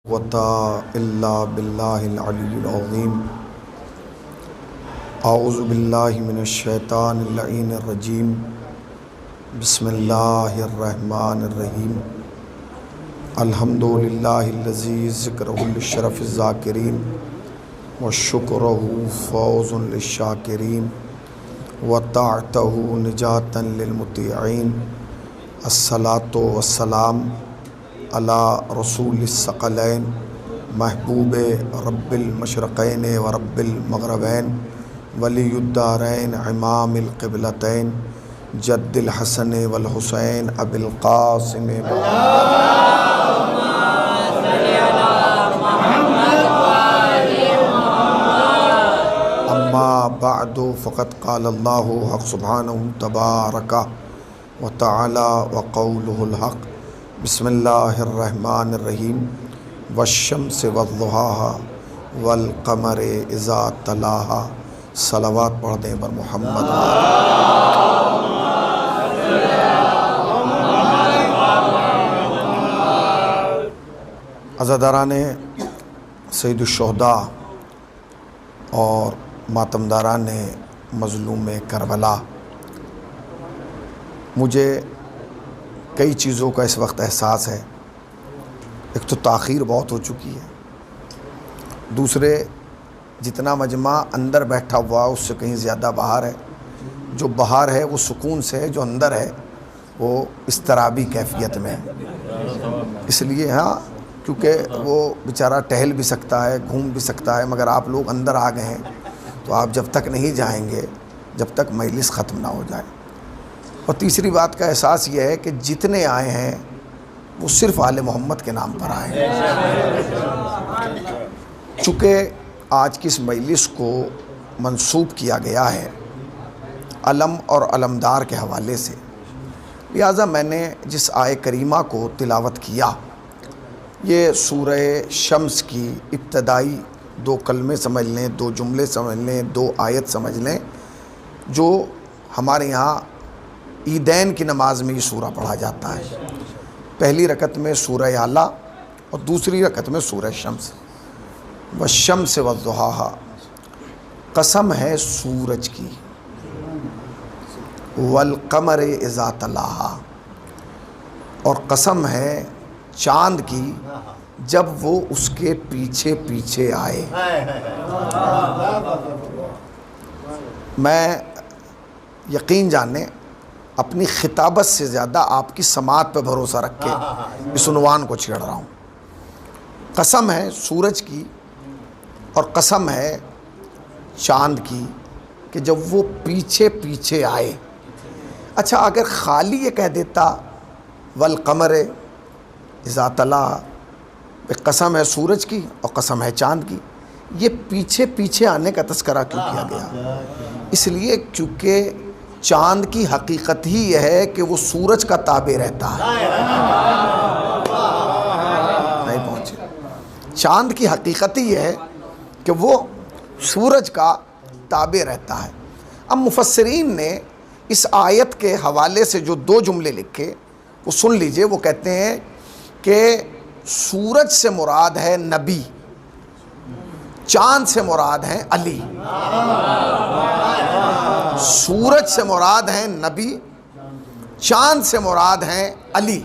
वता इल्ला बिल्लाहिल अलिय्यिल अज़ीम। औज़ु बिल्लाहि मिनश शैतानिर लईनिर रजीम। बिस्मिल्लाहिर रहमानिर रहीम। अल्हम्दुलिल्लाहिल्लज़ी ज़िक्रुहु लिशरफ़िज़ ज़ाकिरीन व शुक्रुहु फ़ौज़ुन लिश्शाकिरीन व ताअतुहु निजातन लिलमुतीईन। अस्सलातु वस्सलाम अला रसूलिस सकलैन महबूब रब्बिल मशरक़ैन व रब्बिल मग़रिबैन वलियुद्दारैन इमामिल क़िबलतैन जद्दिल हसन वल हुसैन अबिल क़ासिम। अम्मा बअदु फ़क़द क़ालल्लाहु हक़ सुब्हानहु तबारक व तआला व क़ौलुहुल हक़। बिस्मिल्लाहिर्रहमानिर्रहीम। वश्शम्सि वद्दुहाहा वल क़मरि इज़ा तलाहा। सलावत पढ़ दें बर मोहम्मद। अज़ादारान सैयदुश्शुहदा और मातमदारान मज़लूम करबला, मुझे कई चीज़ों का इस वक्त एहसास है। एक तो ताख़ीर बहुत हो चुकी है, दूसरे जितना मजमा अंदर बैठा हुआ उससे कहीं ज़्यादा बाहर है। जो बाहर है वो सुकून से है, जो अंदर है वो इस्तराबी कैफियत में है। इसलिए हाँ, क्योंकि वो बेचारा टहल भी सकता है, घूम भी सकता है, मगर आप लोग अंदर आ गए हैं तो आप जब तक नहीं जाएंगे जब तक मजलिस ख़त्म ना हो जाए। और तीसरी बात का एहसास ये है कि जितने आए हैं वो सिर्फ़ आले मोहम्मद के नाम पर आए हैं। चूँकि आज की इस मजलिस को मंसूब किया गया है अलम और अलमदार के हवाले से, लिहाजा मैंने जिस आय करीमा को तिलावत किया, ये सूरह शम्स की इब्तदाई दो कलमे समझ लें, दो जुमले समझ लें, दो आयत समझ लें, जो हमारे यहाँ ईदैन की नमाज में ये सूरा पढ़ा जाता है। पहली रकत में सूरह आला और दूसरी रकत में सूरह शम्स। वश्शम्स वद्दुहाहा, कसम है सूरज की, वल क़मर इज़ा तलाहा, और कसम है चाँद की जब वो उसके पीछे पीछे आए। मैं यकीन जाने अपनी खिताबत से ज़्यादा आपकी समात पर भरोसा रख के इस उन्वान को छेड़ रहा हूँ। कसम है सूरज की और कसम है चाँद की कि जब वो पीछे पीछे आए। अच्छा, अगर खाली ये कह देता वल क़मर इज़ा तला, कसम है सूरज की और कसम है चाँद की, ये पीछे पीछे आने का तस्करा क्यों किया गया? इसलिए क्योंकि चाँद की हकीकत ही यह है कि वो सूरज का ताबे रहता है। नहीं पहुँचे। चाँद की हकीकत ही यह है कि वो सूरज का ताबे रहता है। अब मुफस्सिरीन ने इस आयत के हवाले से जो दो जुमले लिखे वो सुन लीजिए। वो कहते हैं कि सूरज से मुराद है नबी, चाँद से मुराद है अली। सूरज से मुराद है नबी, चाँद से मुराद है अली।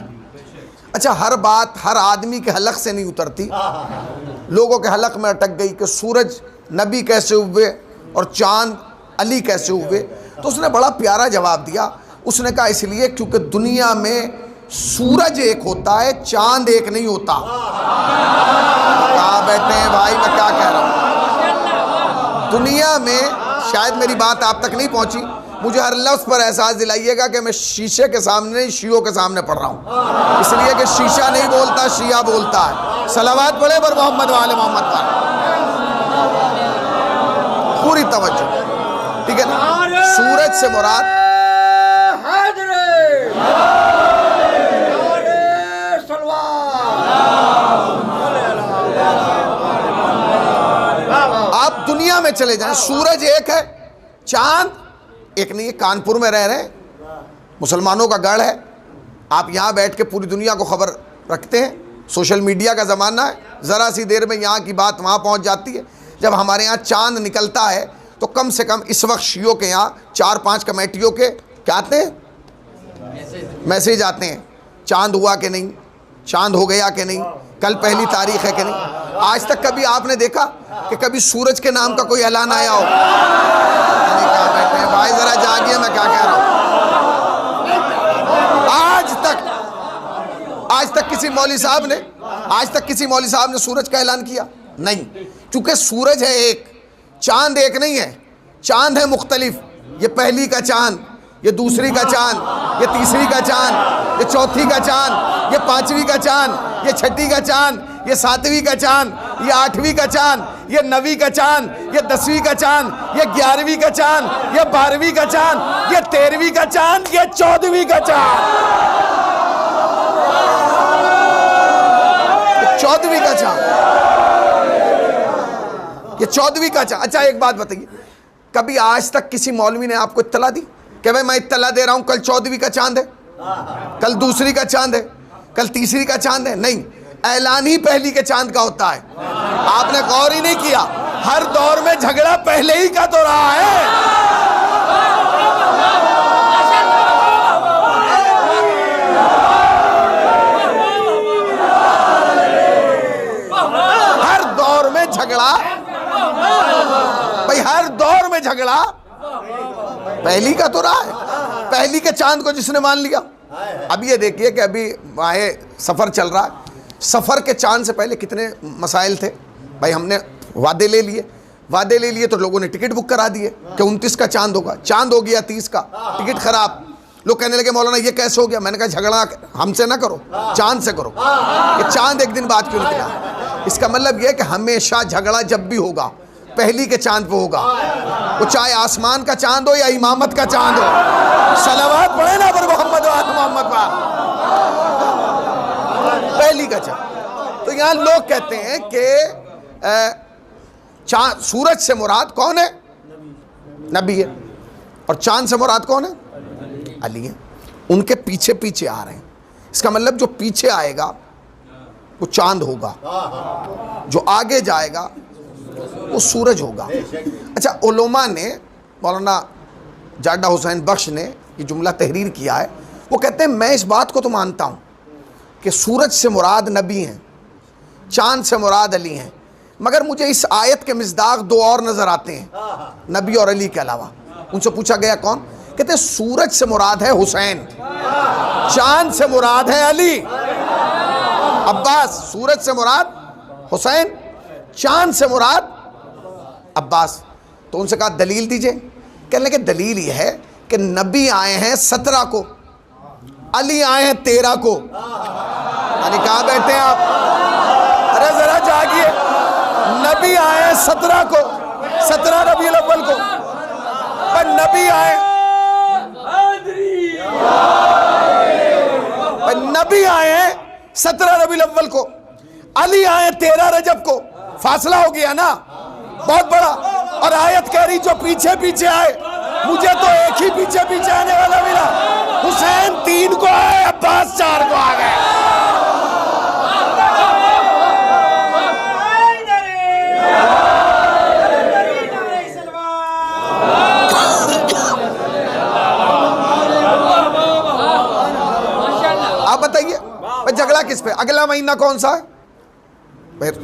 अच्छा, हर बात हर आदमी के हलक से नहीं उतरती, लोगों के हलक में अटक गई कि सूरज नबी कैसे हुए और चाँद अली कैसे हुए। तो उसने बड़ा प्यारा जवाब दिया। उसने कहा इसलिए क्योंकि दुनिया में सूरज एक होता है, चाँद एक नहीं होता। कहाँ बैठे हैं भाई, मैं क्या कह रहा हूँ? दुनिया में, शायद मेरी बात आप तक नहीं पहुंची, मुझे हर लफ्ज़ पर एहसास दिलाइएगा कि मैं शीशे के सामने नहीं, शियों के सामने पढ़ रहा हूँ। इसलिए कि शीशा नहीं बोलता, शिया बोलता है। सलावत पढ़े बर मोहम्मद वाले मोहम्मद पर, पूरी तवज्जो, ठीक है ना? सूरज से मुराद आप दुनिया में चले जाएं, सूरज एक है, चांद एक नहीं है। कानपुर में रह रहे हैं, मुसलमानों का गढ़ है, आप यहाँ बैठ के पूरी दुनिया को खबर रखते हैं। सोशल मीडिया का ज़माना है, ज़रा सी देर में यहाँ की बात वहाँ पहुँच जाती है। जब हमारे यहाँ चांद निकलता है तो कम से कम इस वक्त शियों के यहाँ 4-5 कमेटियों के क्या आते हैं, मैसेज आते हैं, चांद हुआ कि नहीं, चांद हो गया कि नहीं, कल पहली तारीख है कि नहीं। आज तक कभी आपने देखा कि कभी सूरज के नाम का कोई ऐलान आया हो? क्या बैठे हैं भाई, ज़रा जागिए, मैं क्या कह रहा हूँ। आज तक किसी मौलवी साहब ने सूरज का ऐलान किया? नहीं, क्योंकि सूरज है एक, चांद एक नहीं है, चांद है मुख्तलिफ। ये पहली का चांद, ये दूसरी का चांद, ये तीसरी का चांद, ये चौथी का चांद, ये पांचवी का चांद, ये छठी का चांद, ये सातवीं का चांद, ये आठवीं का चांद, ये नवीं का चांद, ये 10वीं का चांद, ये 11वीं का चांद, ये 12वीं का चांद, ये 13वीं का चांद, ये 14वीं का चांद, 14वीं का चांद, ये 14वीं का चांद। अच्छा एक बात बताइए, कभी आज तक किसी मौलवी ने आपको इत्तला दी कि भाई मैं इत्तला दे रहा हूं कल 14वीं का चांद है, कल दूसरी का चांद है, कल तीसरी का चांद है? नहीं, ऐलान ही पहली के चांद का होता है। आपने गौर ही नहीं किया, हर दौर में झगड़ा पहले ही का तो रहा है। हर दौर में झगड़ा भाई, हर दौर में झगड़ा पहली का तो रहा है। पहली के चांद को जिसने मान लिया, अब ये देखिए कि अभी आए सफ़र चल रहा है, सफ़र के चांद से पहले कितने मसाइल थे भाई। हमने वादे ले लिए तो लोगों ने टिकट बुक करा दिए कि 29 का चांद होगा, चांद हो गया 30 का, टिकट खराब। लोग कहने लगे मौलाना ये कैसे हो गया? मैंने कहा झगड़ा हमसे ना करो, चांद से करो। ये चांद एक दिन बाद क्यों निकला? इसका मतलब यह कि हमेशा झगड़ा जब भी होगा पहली के चांद पे होगा, वो चाहे आसमान का चांद हो या इमामत का चांद हो। सलावत पढ़े ना पर मोहम्मद पर, पहली का चांद। तो यहाँ लोग कहते हैं कि चांद, सूरज से मुराद कौन है? नबी है। और चांद से मुराद कौन है? अली है। उनके पीछे पीछे आ रहे हैं। इसका मतलब जो पीछे आएगा वो चांद होगा, जो आगे जाएगा वो सूरज होगा। अच्छा, उलमा ने, मौलाना जाडा हुसैन बख्श ने ये जुमला तहरीर किया है। वो कहते हैं मैं इस बात को तो मानता हूँ कि सूरज से मुराद नबी हैं, चांद से मुराद अली हैं, मगर मुझे इस आयत के मिज़दाक़ दो और नज़र आते हैं नबी और अली के अलावा। उनसे पूछा गया कौन? कहते हैं सूरज से मुराद है हुसैन, चांद से मुराद है अली। अब्बास, सूरज से मुराद हुसैन, चांद से मुराद अब्बास। तो उनसे कहा दलील दीजिए। कहने लगे दलील ये है कि नबी आए हैं 17 को, अली आए हैं 13 को। यानी कहाँ बैठे हैं आप? अरे जरा जागिए, नबी आए हैं 17 को, 17 रबीउल अव्वल को, पर नबी आए, नबी आए हैं 17 रबीउल अव्वल को, अली आए 13 रजब को। फासला हो गया ना बहुत बड़ा। और आयत कह रही जो पीछे पीछे आए, मुझे तो एक ही पीछे पीछे आने वाला मिला। हुसैन 3 को आए, अब्बास 4 को आ गए। आप बताइए झगड़ा किस पे? अगला महीना कौन सा है?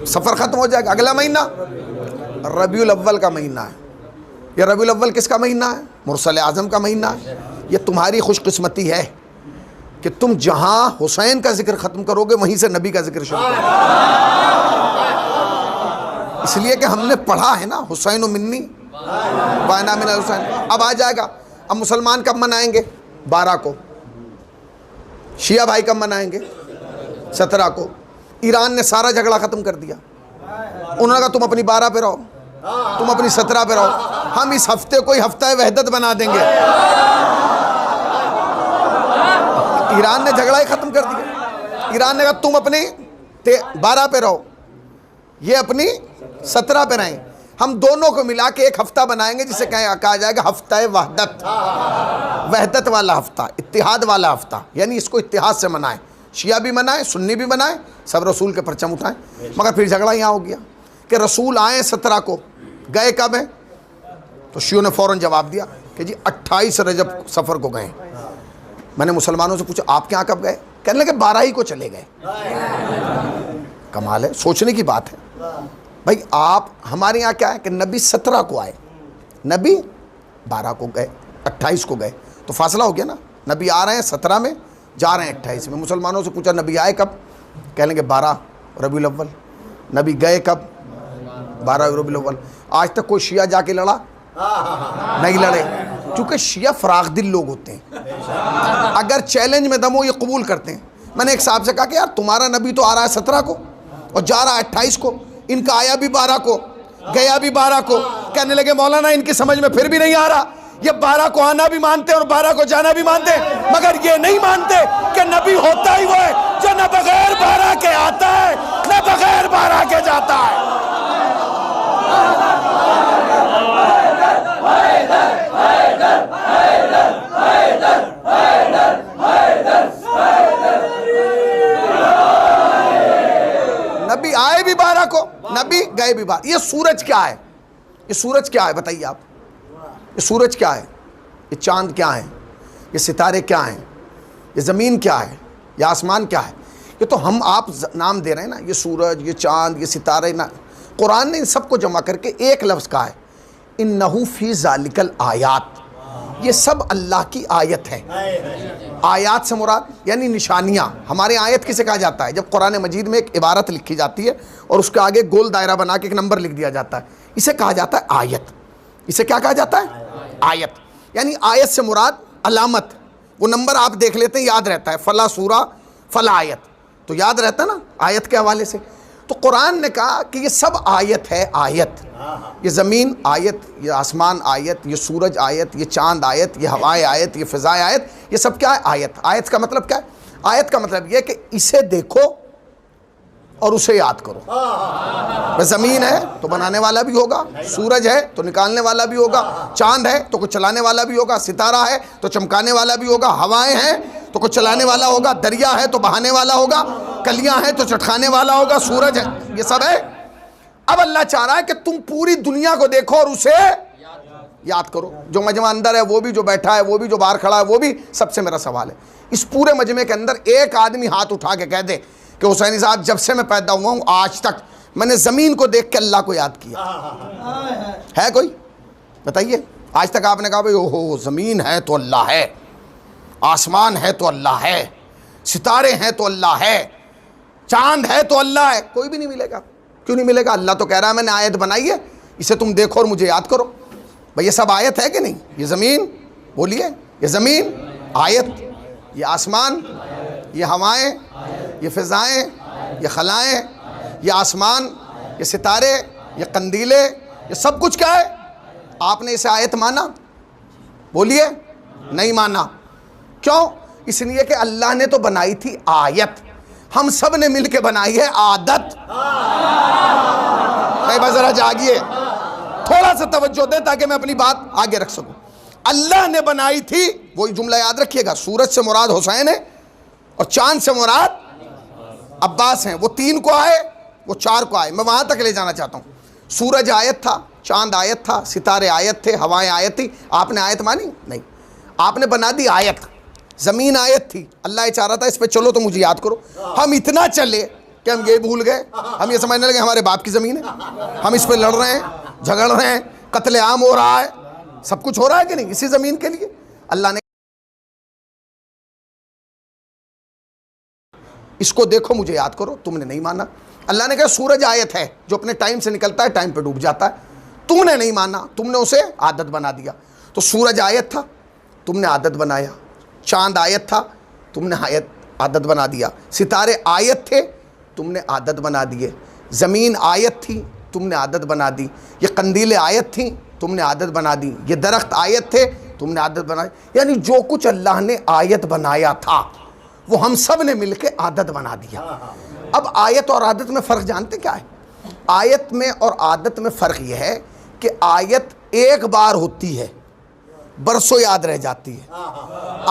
सफर खत्म हो जाएगा, अगला महीना रबीउल अव्वल का महीना है। ये रबीउल अव्वल किसका महीना है? मुरसल आज़म का महीना है। ये तुम्हारी खुशकिस्मती है कि तुम जहां हुसैन का जिक्र खत्म करोगे वहीं से नबी का जिक्र शुरू करोगे। इसलिए कि हमने पढ़ा है ना, हुसैन मिन्नी वाना मिन हुसैन। अब आ जाएगा। अब मुसलमान कब मनाएंगे? 12 को। शिया भाई कब मनाएंगे? 17 को। ईरान ने सारा झगड़ा खत्म कर दिया। उन्होंने कहा तुम अपनी 12 पे रहो, तुम अपनी 17 पे रहो, हम इस हफ्ते को ही हफ्ता वहदत बना देंगे। ईरान ने झगड़ा ही खत्म कर दिया। ईरान ने कहा तुम अपनी 12 पे रहो, ये अपनी 17 पे रहें, हम दोनों को मिला के एक हफ्ता बनाएंगे जिसे कहा जाएगा हफ्ता वहदत, वहदत वाला हफ्ता, इत्तिहाद वाला हफ्ता, यानी इसको इत्तिहाद से मनाएं। शिया भी मनाए, सुन्नी भी मनाए, सब रसूल के परचम उठाएं। मगर फिर झगड़ा यहाँ हो गया कि रसूल आए 17 को, गए कब हैं? तो शियों ने फ़ौरन जवाब दिया कि जी 28 रजब सफ़र को गए। मैंने मुसलमानों से पूछा आपके यहाँ कब गए? कहने लगे 12 ही को चले गए। कमाल है, सोचने की बात है भाई। आप हमारे यहाँ क्या है कि नबी 17 को आए, नबी 12 को गए, 28 को गए, तो फासला हो गया ना। नबी आ रहे हैं 17 में, जा रहे हैं 28 में। मुसलमानों से पूछा नबी आए कब? कह लेंगे 12 रबीउल अव्वल। नबी गए कब? 12 रबीउल अव्वल। आज तक कोई शिया जाके लड़ा नहीं लड़े, क्योंकि शिया फराख दिल लोग होते हैं। अगर चैलेंज में दम हो ये कबूल करते हैं। मैंने एक साहब से कहा कि यार तुम्हारा नबी तो आ रहा है 17 को और जा रहा है 28 को, इनका आया भी 12 को, गया भी 12 को। कहने लगे मौलाना इनकी समझ में फिर भी नहीं आ रहा, ये 12 को आना भी मानते और 12 को जाना भी मानते, मगर ये नहीं मानते कि नबी होता ही वो है जो न बगैर 12 के आता है न बगैर 12 के जाता है। नबी आए भी 12 को, नबी गए भी 12। ये सूरज क्या है? ये सूरज क्या है बताइए आप? ये सूरज क्या है? ये चांद क्या है? ये सितारे क्या हैं? ये ज़मीन क्या है? ये आसमान क्या है? ये तो हम आप नाम दे रहे हैं ना, ये सूरज, ये चांद, ये सितारे ना। कुरान ने इन सबको जमा करके एक लफ्ज़ कहा है, इन्नहु फी ज़ालिकल आयात। ये सब अल्लाह की आयत है। आयात से मुराद यानी निशानियाँ। हमारे आयत किसे कहा जाता है? जब कुरान मजीद में एक इबारत लिखी जाती है और उसके आगे गोल दायरा बना के एक नंबर लिख दिया जाता है, इसे कहा जाता है आयत। इसे क्या कहा जाता है? आयत। यानी आयत से मुराद अलामत। वो नंबर आप देख लेते हैं, याद रहता है, फला सूरा फला आयत, तो याद रहता है ना आयत के हवाले से। तो कुरान ने कहा कि ये सब आयत है। आयत, ये ज़मीन आयत, ये आसमान आयत, ये सूरज आयत, ये चांद आयत, ये हवाएं आयत, ये फ़िज़ाएं आयत, ये सब क्या है? आयत। आयत का मतलब क्या है? आयत का मतलब ये कि इसे देखो और उसे याद करो। ज़मीन है तो बनाने वाला भी होगा, सूरज है तो निकालने वाला भी होगा, चांद है तो कुछ चलाने वाला भी होगा, सितारा है तो चमकाने वाला भी होगा, हवाएं हैं तो कुछ चलाने वाला होगा, दरिया है तो बहाने वाला होगा, कलियां हैं तो चटकाने वाला होगा, सूरज है, ये सब है। अब अल्लाह चाह रहा है कि तुम पूरी दुनिया को देखो और उसे याद करो। जो मजमा अंदर है वो भी, जो बैठा है वो भी, जो बाहर खड़ा है वो भी। सबसे मेरा सवाल है, इस पूरे मजमे के अंदर एक आदमी हाथ उठा के कह दे कि हुसैनी साहब जब से मैं पैदा हुआ हूँ आज तक मैंने ज़मीन को देख के अल्लाह को याद किया है? कोई बताइए। आज तक आपने कहा भाई ओहो ज़मीन है तो अल्लाह है, आसमान है तो अल्लाह है, सितारे हैं तो अल्लाह है, चांद है तो अल्लाह है? कोई भी नहीं मिलेगा। क्यों नहीं मिलेगा? अल्लाह तो कह रहा है मैंने आयत बनाई है, इसे तुम देखो और मुझे याद करो। भाई ये सब आयत है कि नहीं? ये ज़मीन, बोलिए, ये ज़मीन आयत, ये आसमान, ये हवाएं, ये फ़िज़ाएँ, ये खलाएँ, ये आसमान, ये सितारे, ये कंदीले, ये सब कुछ क्या है? आपने इसे आयत माना? बोलिए, नहीं माना। क्यों? इसलिए कि अल्लाह ने तो बनाई थी आयत, हम सब ने मिलके बनाई है आदत। ज़रा जागिए, थोड़ा सा तवज्जो दें ताकि मैं अपनी बात आगे रख सकूं। अल्लाह ने बनाई थी, वही जुमला याद रखिएगा, सूरज से मुराद हुसैन है और चांद से मुराद अब्बास हैं। वो 3 को आए, वो 4 को आए। मैं वहां तक ले जाना चाहता हूँ। सूरज आयत था, चांद आयत था, सितारे आयत थे, हवाएं आयत थी। आपने आयत मानी? नहीं, आपने बना दी आयत। ज़मीन आयत थी, अल्लाह चाह रहा था इस पे चलो तो मुझे याद करो। हम इतना चले कि हम ये भूल गए, हम ये समझने लगे हमारे बाप की ज़मीन है, हम इस पे लड़ रहे हैं, झगड़ रहे हैं, कत्ले आम हो रहा है, सब कुछ हो रहा है कि नहीं इसी ज़मीन के लिए। अल्लाह ने इसको देखो मुझे याद करो, तुमने नहीं माना। अल्लाह ने कहा सूरज आयत है जो अपने टाइम से निकलता है, टाइम पे डूब जाता है, तुमने नहीं माना, तुमने उसे आदत बना दिया। तो सूरज आयत था, तुमने आदत बनाया। चांद आयत था, तुमने आदत बना दिया। सितारे आयत थे, तुमने आदत बना दिए। ज़मीन आयत थी, तुमने आदत बना दी। ये कंदीलें आयत थी, तुमने आदत बना दी। ये दरख्त आयत थे, तुमने आदत बनाई। यानी जो कुछ अल्लाह ने आयत बनाया था वो हम सब ने मिलके आदत बना दिया। अब आयत और आदत में फ़र्क जानते क्या है? आयत में और आदत में फ़र्क यह है कि आयत एक बार होती है, बरसों याद रह जाती है।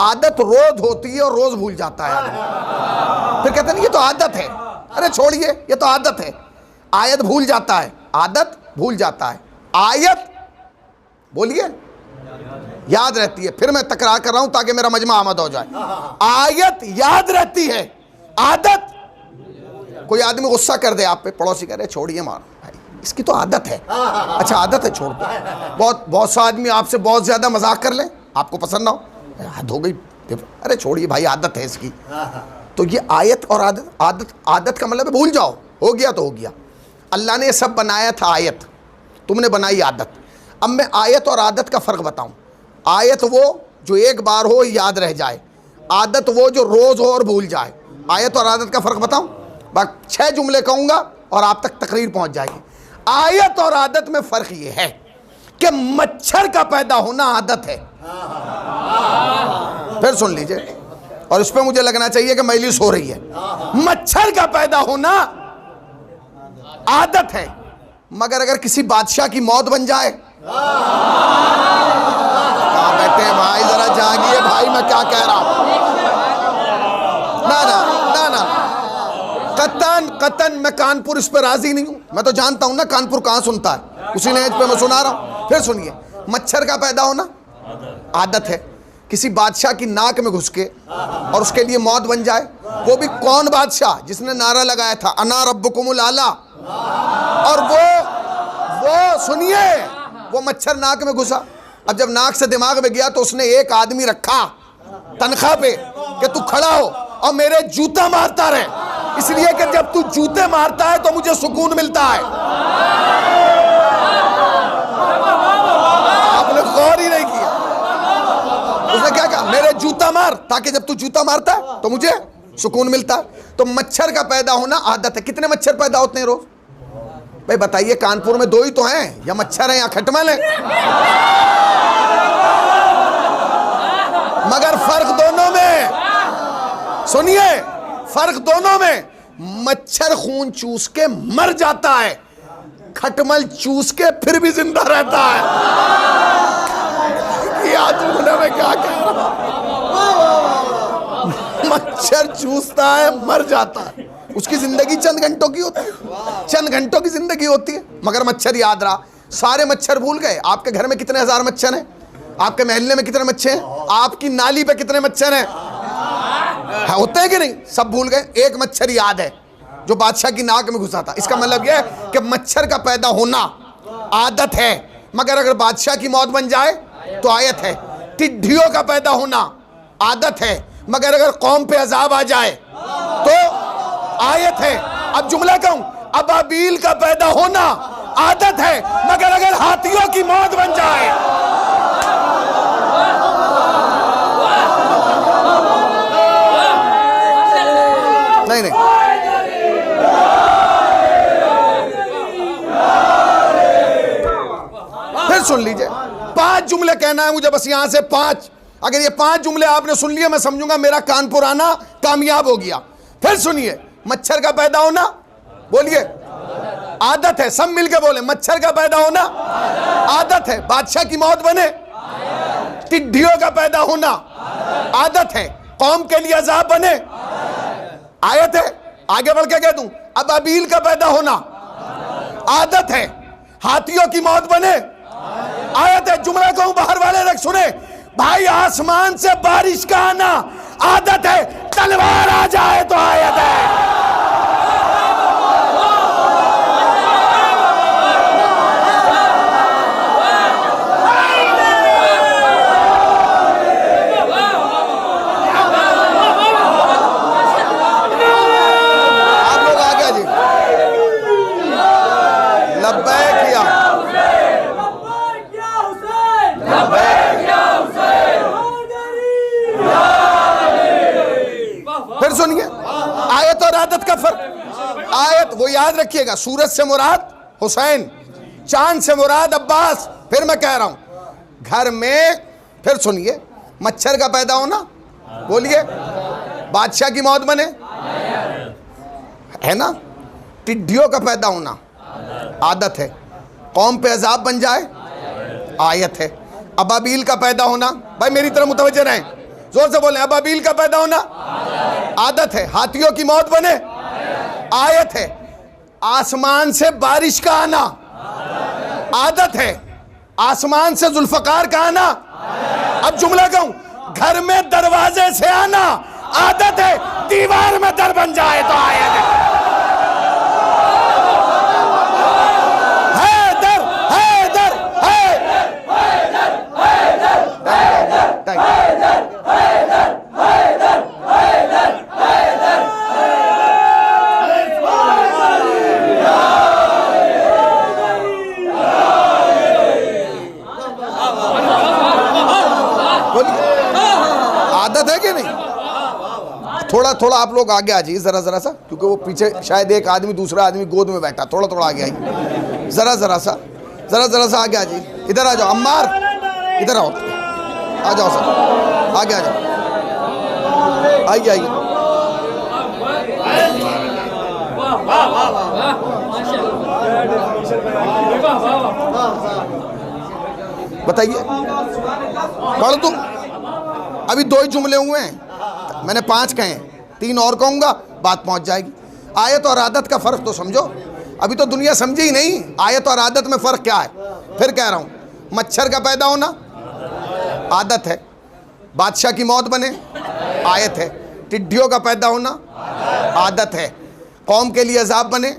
आदत रोज होती है और रोज भूल जाता है आदमी। फिर कहते हैं ये तो आदत है, अरे छोड़िए ये तो आदत है। आयत भूल जाता है, आदत भूल जाता है, आयत बोलिए याद रहती है। फिर मैं तकरार कर रहा हूं ताकि मेरा मजमा आमद हो जाए। आयत याद रहती है, आदत। कोई आदमी गुस्सा कर दे आप पे, पड़ोसी कह रहे छोड़िए मार, इसकी तो आदत है। अच्छा आदत है, छोड़ दो। बहुत सा आदमी आपसे बहुत ज्यादा मजाक कर ले, आपको पसंद ना हो, हद हो गई, अरे छोड़िए भाई आदत है इसकी। तो ये आयत और आदत, आदत का मतलब है भूल जाओ, हो गया तो हो गया। अल्लाह ने ये सब बनाया था आयत, तुमने बनाई आदत। अब मैं आयत और आदत का फ़र्क बताऊं। आयत वो जो एक बार हो याद रह जाए, आदत वो जो रोज़ हो और भूल जाए। आयत और आदत का फ़र्क बताऊं, बस 6 जुमले कहूँगा और आप तक तकरीर पहुँच जाएगी। आयत और आदत में फ़र्क ये है कि मच्छर का पैदा होना आदत है। फिर सुन लीजिए, और इस पर मुझे लगना चाहिए कि मैली सो रही है। मच्छर का पैदा होना आदत है, मगर अगर किसी बादशाह की मौत बन जाए, कहाँ बैठे हैं भाई, जरा जागिए भाई, मैं क्या कह रहा हूं। ना ना ना ना, कतन मैं कानपुर इस पर राजी नहीं हूं। मैं तो जानता हूं ना कानपुर कहां सुनता है, उसी नेज पे मैं सुना रहा हूं। फिर सुनिए, मच्छर का पैदा होना आदत है। किसी बादशाह की नाक में घुस के और उसके लिए मौत बन जाए, वो भी कौन बादशाह जिसने नारा लगाया था अना रब्बुकुमुल आला, और वो सुनिए, वो मच्छर नाक में घुसा। अब जब नाक से दिमाग में गया तो उसने एक आदमी रखा तनख्वाह पे कि तू खड़ा हो और मेरे जूता मारता रहे, इसलिए कि जब तू जूते मारता है तो मुझे सुकून मिलता है। आपने गौर ही नहीं किया। उसने क्या कहा, मेरे जूता मार, ताकि जब तू जूता मारता है तो मुझे सुकून मिलता है। तो मच्छर का पैदा होना आदत है। कितने मच्छर पैदा होते हैं रोज? भाई बताइए, कानपुर में 2 ही तो हैं, या मच्छर हैं या खटमल है। मगर फर्क दोनों में, सुनिए फर्क दोनों में, मच्छर खून चूस के मर जाता है, खटमल चूस के फिर भी जिंदा रहता है। ये आदमी में क्या कह रहा, मच्छर चूसता है मर जाता है, उसकी जिंदगी चंद घंटों की होती है, चंद घंटों की जिंदगी होती है। मगर मच्छर याद रहा, सारे मच्छर भूल गए। आपके घर में कितने हजार मच्छर हैं, आपके मोहल्ले में कितने मच्छर हैं, आपकी नाली पे कितने मच्छर हैं, होते हैं कि नहीं? सब भूल गए। एक मच्छर याद है जो बादशाह की नाक में घुसा था। इसका मतलब यह है कि मच्छर का पैदा होना आदत है, मगर अगर बादशाह की मौत बन जाए तो आयत है। टिड्डियों का पैदा होना आदत है, मगर अगर कौम पे अजाब आ जाए तो आयत है। अब जुमला कहूं, अबाबील का पैदा होना आदत है, मगर अगर हाथियों की मौत बन जाए, नहीं नहीं, फिर सुन लीजिए, 5 जुमले कहना है मुझे, बस यहां से 5। अगर ये 5 जुमले आपने सुन लिए, मैं समझूंगा मेरा कानपुर आना कामयाब हो गया। फिर सुनिए, मच्छर का पैदा होना, बोलिए आदत है, सब मिलके बोले, मच्छर का पैदा होना आदत है। बादशाह की मौत बने, टिड्डियों का पैदा होना आदत है, कौम के लिए अजाब बने आयत है। आगे बढ़ के कह दूं, अबाबील का पैदा होना आदत है, हाथियों की मौत बने आयत है। जुमला कहूं, बाहर वाले तक सुने भाई, आसमान से बारिश का आना आदत है, तलवार आ जाए तो आयत है। फिर सुनिए, आयत और आदत का फर्क। आयत वो याद रखिएगा, सूरज से मुराद हुसैन, चांद से मुराद अब्बास। फिर मैं कह रहा हूं, घर में, फिर सुनिए, मच्छर का पैदा होना, बोलिए बादशाह की मौत बने, है ना। टिड्डियों का पैदा होना आदत है, कौम पे अजाब बन जाए आयत है। अबाबील का पैदा होना, भाई मेरी तरफ मुतवज्जे रहें, जोर से बोलें, अबाबील का पैदा होना आदत है। हाथियों की मौत बने आयत है। आसमान से बारिश का आना आदत है। आसमान से जुल्फकार का आना, अब जुमला कहूं, घर में दरवाजे से आना आदत है। दीवार में दर बन जाए तो आयत है। आदत है कि नहीं? थोड़ा थोड़ा आप लोग आगे आ जाइए, जरा जरा सा, क्योंकि वो पीछे शायद एक आदमी दूसरा आदमी गोद में बैठा, थोड़ा थोड़ा आगे आइए, जरा जरा सा आगे आ जाइए। इधर आ जाओ अम्मार, इधर आओ, आ जाओ सर, आगे आ जाओ, आइए आइए। बताइए, पढ़ दूं? अभी 2 ही जुमले हुए हैं, मैंने 5 कहे, 3 और कहूंगा, बात पहुंच जाएगी। आयत और आदत का फर्क तो समझो, अभी तो दुनिया समझी ही नहीं आयत और आदत में फर्क क्या है। फिर कह रहा हूं, मच्छर का पैदा होना आदत है, बादशाह की मौत बने आयत है, टिड्डियों का पैदा होना आदत है, कौम के लिए अजाब बने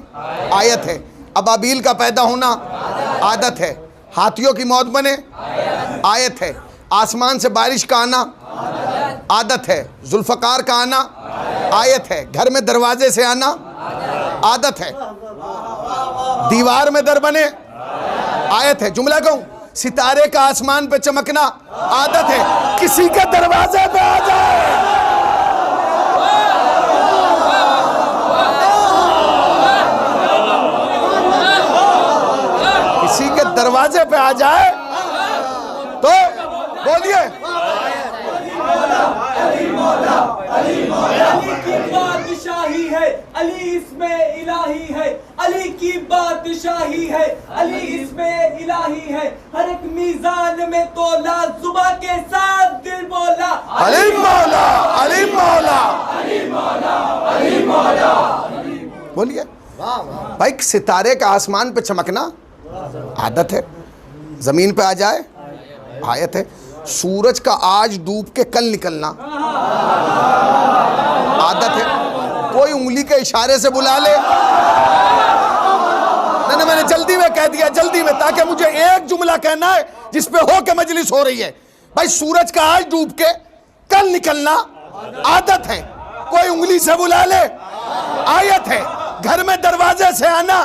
आयत है, अबाबील का पैदा होना आदत है, हाथियों की मौत बने आयत है, आसमान से बारिश का आना आदत है, जुल्फकार का आना आयत है, घर में दरवाजे से आना आदत है, दीवार में दर बने आयत है। जुमला कहूं, सितारे का आसमान पे चमकना आदत है, किसी के दरवाजे पे आ जाए, किसी के दरवाजे पे आ जाए तो बोलिए, अली की बादशाही है, अली इसमें इलाही है, अली की बादशाही है, अली इसमें इलाही है, हर एक मीजान में तोला, जुबा के साथ दिल बोला, अली मौला, अली मौला, अली मौला, अली मौला। बोलिए भाई, सितारे का आसमान पे चमकना आदत है, जमीन पे आ जाए आयत है, सूरज का आज डूब के कल निकलना आदत है, कोई उंगली के इशारे से बुला ले, नहीं मैंने जल्दी में कह दिया, जल्दी में, ताकि मुझे एक जुमला कहना है जिस पे हो के मजलिस हो रही है। भाई सूरज का आज डूब के कल निकलना आदत है, कोई उंगली से बुला ले आयत है, घर में दरवाजे से आना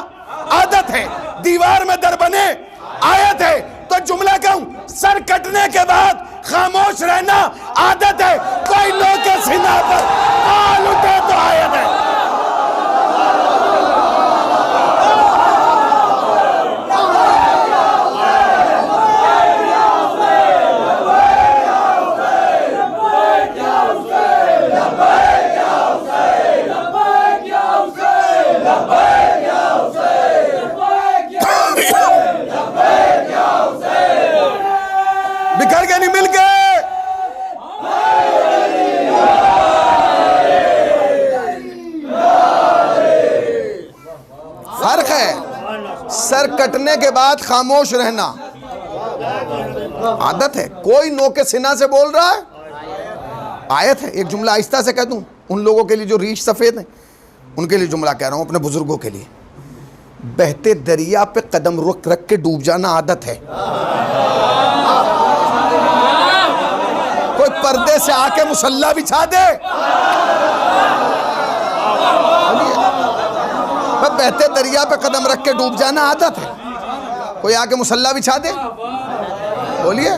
आदत है, दीवार में दर बने आयत है। तो जुमला कहूं, सर कटने के बाद खामोश रहना आदत है, कोई लोग के सीना पर बाल उठे तो आयत है। बिखर के नहीं मिल गए, फर्क है। सर कटने के बाद खामोश रहना आदत है, कोई नोके सिना से बोल रहा है आयत है। एक जुमला आहिस्ता से कह दूं, उन लोगों के लिए जो रीछ सफेद है उनके लिए जुमला कह रहा हूं, अपने बुजुर्गों के लिए। बहते दरिया पे कदम रख के डूब जाना आदत है, कोई पर्दे से आके मुसल्ला बिछा दे, बहते दरिया पे कदम रख के डूब जाना आदत है, कोई आके मुसल्ला बिछा दे, बोलिए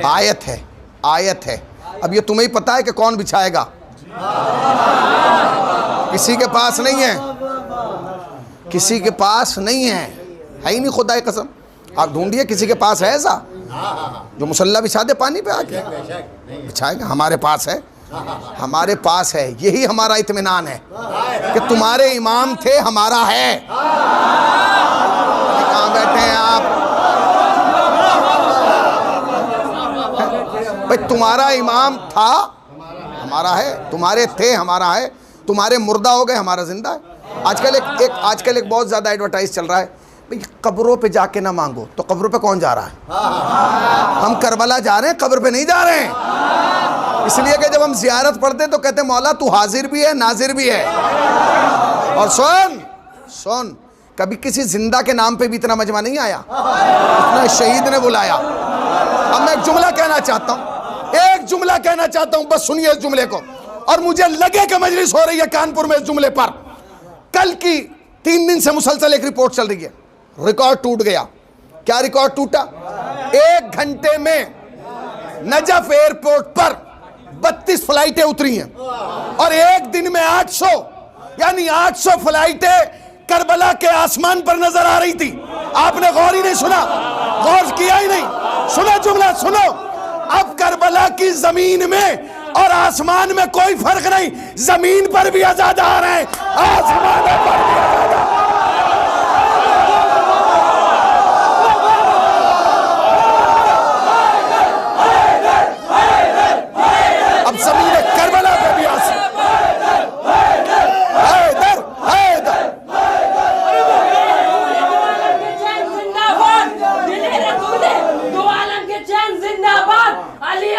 आयत है, आयत है। अब ये तुम्हें ही पता है कि कौन बिछाएगा, किसी के पास नहीं है, किसी के पास नहीं है ही नहीं, खुदा की कसम। आप ढूंढिए किसी के पास है ऐसा जो मुसल्ला बिछा दे पानी पे आके, बिछाएगा? हमारे पास है, हमारे पास है, यही हमारा इत्मीनान है कि तुम्हारे इमाम थे, हमारा है। कहाँ बैठे हैं आप? तुम्हारा इमाम था, हमारा है, तुम्हारे थे, हमारा है, तुम्हारे मुर्दा हो गए, हमारा जिंदा है। आजकल एक बहुत ज़्यादा एडवर्टाइज चल रहा है, भाई कब्रों पे जाके ना मांगो। तो कब्रों पे कौन जा रहा है? हम करबला जा रहे हैं, कब्र पे नहीं जा रहे हैं। इसलिए कि जब हम जियारत पढ़ते हैं तो कहते हैं मौला तू हाजिर भी है, नाजिर भी है। और सुन, कभी किसी जिंदा के नाम पे भी इतना मजमा नहीं आया, इतना शहीद ने बुलाया। अब मैं एक जुमला कहना चाहता हूं, बस सुनिए इस जुमले को। और मुझे लगे कि मजलिस हो रही है कानपुर में इस जुमले पर। कल की 3 दिन से मुसलसल एक रिपोर्ट चल रही है, रिकॉर्ड टूट गया। क्या रिकॉर्ड टूटा? 1 घंटे में नजफ एयरपोर्ट पर 32 फ्लाइटें उतरी हैं और एक दिन में 800, यानी 800 फ्लाइटें करबला के आसमान पर नजर आ रही थी। आपने गौर ही नहीं सुना, गौर किया ही नहीं। सुनो जुमला, सुनो। अब करबला की जमीन में और आसमान में कोई फर्क नहीं, जमीन पर भी आजाद आ रहे हैं, आसमान पर भी आजाद। अब जमीन करबला पे भी आसमान।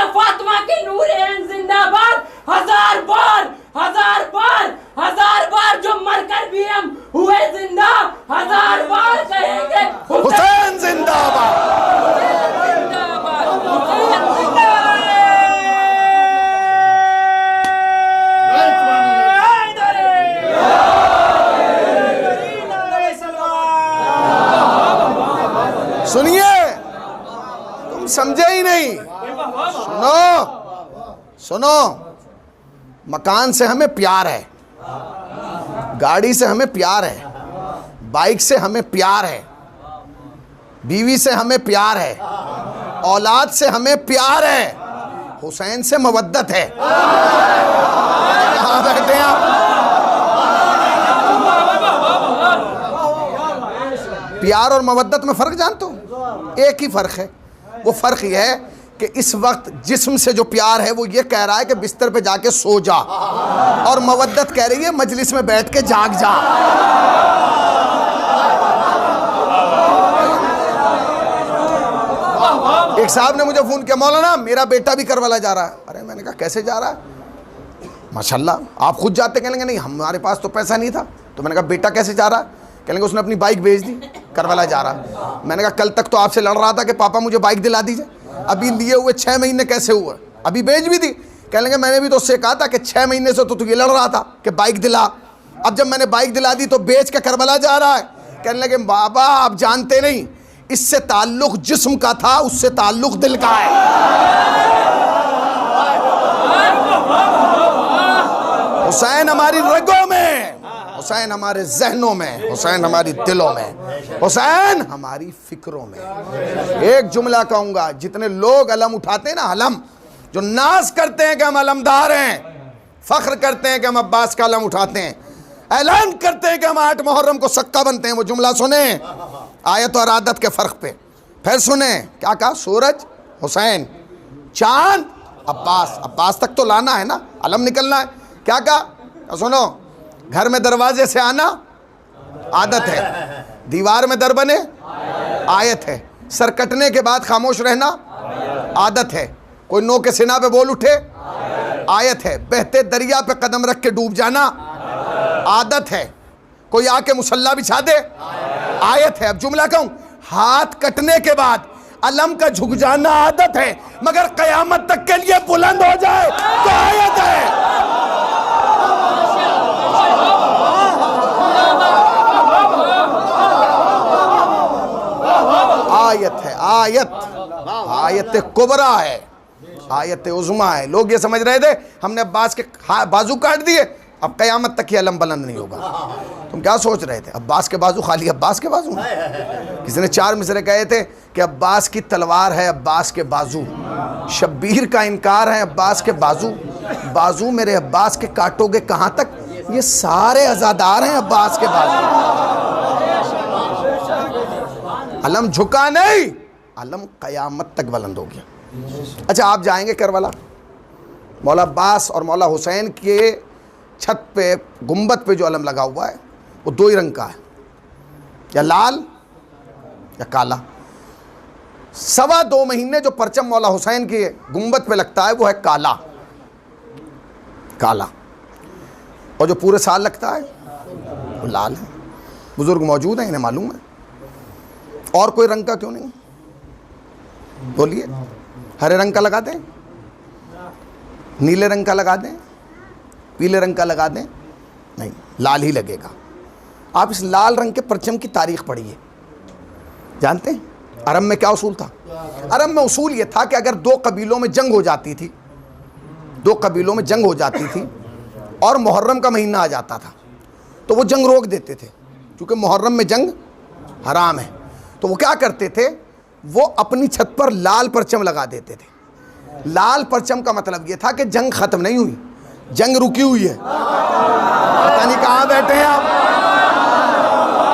फातिमा के नूर-ए-ऐन जिंदाबाद। हजार बार जो मरकर भी हम हुए जिंदा, 1000 बार कहेंगे हुसैन जिंदाबाद। सुनिए, तुम समझे ही नहीं। सुनो, मकान से हमें प्यार है, गाड़ी से हमें प्यार है, बाइक से हमें प्यार है, बीवी से हमें प्यार है, औलाद से हमें प्यार है, हुसैन से मवद्दत है। कहाँ बैठे हैं आप? प्यार और मवद्दत में फ़र्क जानते हो? एक ही फ़र्क है। वो फ़र्क यह है कि इस वक्त जिस्म से जो प्यार है वो ये कह रहा है कि बिस्तर पे जाके सो जा, और मवद्दत कह रही है मजलिस में बैठ के जाग जा। एक साहब ने मुझे फ़ोन किया, मौलाना मेरा बेटा भी करबला जा रहा है। अरे मैंने कहा कैसे जा रहा है? माशाल्लाह, आप खुद जाते? कहेंगे नहीं हमारे पास तो पैसा नहीं था। तो मैंने कहा बेटा कैसे जा रहा है? कहेंगे उसने अपनी बाइक भेज दी, करबला जा रहा। मैंने कहा कल तक तो आपसे लड़ रहा था कि पापा मुझे बाइक दिला दीजिए, अभी लिए हुए 6 महीने कैसे हुआ? अभी भेज भी दी। कह लेंगे मैंने भी तो उससे कहा था कि 6 महीने से तो तू ये लड़ रहा था कि बाइक दिला, अब जब मैंने बाइक दिला दी तो बेच के करबला जा रहा है। कहने लगे बाबा आप जानते नहीं, इससे ताल्लुक जिस्म का था, उससे ताल्लुक दिल का है। हुसैन हमारी रगों में, हुसैन हमारे जहनों में, हुसैन हमारी दिलों में, हुसैन हमारी फिक्रों में। एक जुमला कहूंगा, जितने लोग अलम उठाते हैं ना, अलम जो नाज करते हैं कि हम अलमदार हैं, फख्र करते हैं कि हम अब्बास का अलम उठाते हैं, ऐलान करते हैं कि हम 8 मुहर्रम को सक्का बनते हैं, वो जुमला सुने आयत और आदत के फ़र्क पे। फिर सुने क्या कहा? सूरज हुसैन, चांद अब्बास, अब्बास तक तो लाना है ना, अलम निकलना है। क्या कहा? सुनो, घर में दरवाजे से आना आदत है, दीवार में दर बने आयत है, सर कटने के बाद खामोश रहना आदत है, कोई नो के सिना पे बोल उठे आयत है, बहते दरिया पे कदम रख के डूब जाना आदत है, कोई आके मुसल्ला बिछा दे आयत है। अब जुमला कहूं, हाथ कटने के बाद अलम का झुक जाना आदत है, मगर कयामत तक के लिए बुलंद हो जाए तो आयत है। आयत है, आयत कुबरा है, आयत उज़्मा है। लोग ये समझ रहे थे हमने अब्बास के बाजू काट दिए, अब क़यामत तक ये अलम बुलंद नहीं होगा। तुम क्या सोच रहे थे? अब्बास के बाजू खाली अब्बास के बाजू? किसी ने 4 मिसरे कहे थे कि अब्बास की तलवार है अब्बास के बाजू, शब्बीर का इनकार है अब्बास के बाजू, बाजू मेरे अब्बास के काटोगे कहाँ तक, ये सारे अज़ादार हैं अब्बास के बाजू। अलम झुका नहीं, अलम क़यामत तक बुलंद हो गया। अच्छा, आप जाएंगे करबला, मौला अब्बास और मौला हुसैन के छत पे गुंबद पे जो अलम लगा हुआ है वो दो ही रंग का है, या लाल या काला। 2.25 महीने जो परचम मौला हुसैन के गुंबद पे लगता है वो है काला काला, और जो पूरे साल लगता है वो लाल है। बुजुर्ग मौजूद हैं, इन्हें मालूम है। और कोई रंग का क्यों नहीं? बोलिए, हरे रंग का लगा दें, नीले रंग का लगा दें, पीले रंग का लगा दें? नहीं, लाल ही लगेगा। आप इस लाल रंग के परचम की तारीख पढ़िए। जानते हैं अरब में क्या उसूल था? अरब में उसूल ये था कि अगर दो कबीलों में जंग हो जाती थी, दो कबीलों में जंग हो जाती थी और मुहर्रम का महीना आ जाता था, तो वो जंग रोक देते थे, क्योंकि मुहर्रम में जंग हराम है। तो वो क्या करते थे, वो अपनी छत पर लाल परचम लगा देते थे। लाल परचम का मतलब ये था कि जंग खत्म नहीं हुई, जंग रुकी हुई है। पता नहीं कहाँ बैठे हैं आप,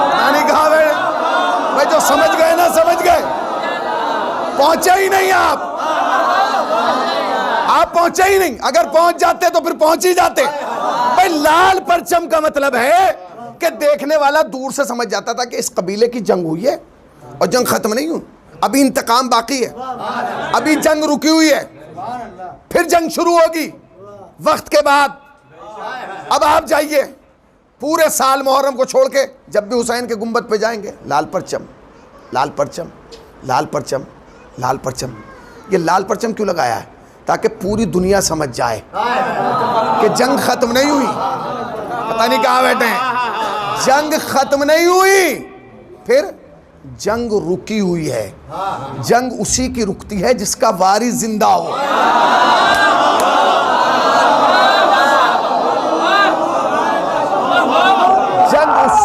पता नहीं कहाँ बैठे भाई। जो समझ गए ना समझ गए, पहुंचे ही नहीं आप पहुंचे ही नहीं। अगर पहुंच जाते तो फिर पहुंच ही जाते भाई। लाल परचम का मतलब है कि देखने वाला दूर से समझ जाता था कि इस कबीले की जंग हुई है और जंग खत्म नहीं हुई, अभी इंतकाम बाकी है, अभी जंग रुकी हुई है, फिर जंग शुरू होगी वक्त के बाद। अब आप जाइए पूरे साल मुहर्रम को छोड़ के, जब भी हुसैन के गुंबद पे जाएंगे, लाल परचम लाल परचम लाल परचम लाल परचम। ये लाल परचम क्यों लगाया है? ताकि पूरी दुनिया समझ जाए कि जंग खत्म नहीं हुई। पता नहीं कहाँ बैठे हैं, जंग खत्म नहीं हुई, फिर जंग रुकी हुई है। जंग उसी की रुकती है जिसका वारिस जिंदा हो। जंग उस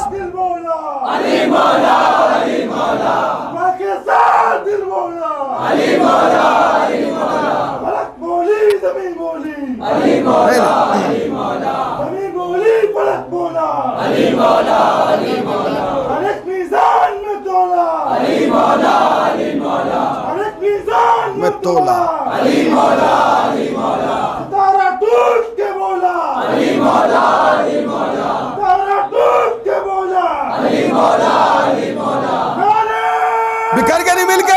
अली मौला अली मौला पाकिस्तान दिल मौला अली मौला अली मौला फलक मौली ज़मीन मौली अली मौला अली मौला ज़मीन मौली फलक मौला अली मौला अली मौला हर एक मीज़ान में तोला अली मौला अली मौला हर एक मीज़ान में तोला अली मौला अली मौला तारा टूट के बोला अली मौला अली मौला तारा टूट के बोला अली मौला अली मौला बिखर के नहीं मिल के।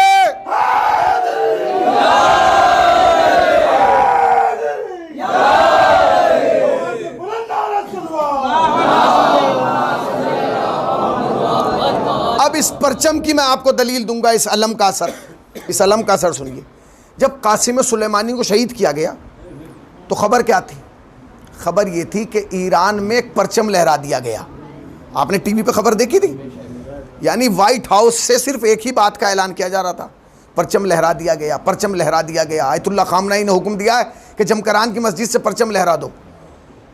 अब इस परचम की मैं आपको दलील दूंगा, इस अलम का असर, इस अलम का असर सुनिए। जब कासिम सुलेमानी को शहीद किया गया तो खबर क्या थी? खबर ये थी कि ईरान में एक परचम लहरा दिया गया। आपने टीवी पे खबर देखी थी? यानी वाइट हाउस से सिर्फ एक ही बात का ऐलान किया जा रहा था, परचम लहरा दिया गया, परचम लहरा दिया गया। आयतुल्लाह खामनाई ने हुक्म दिया है कि जमकरान की मस्जिद से परचम लहरा दो।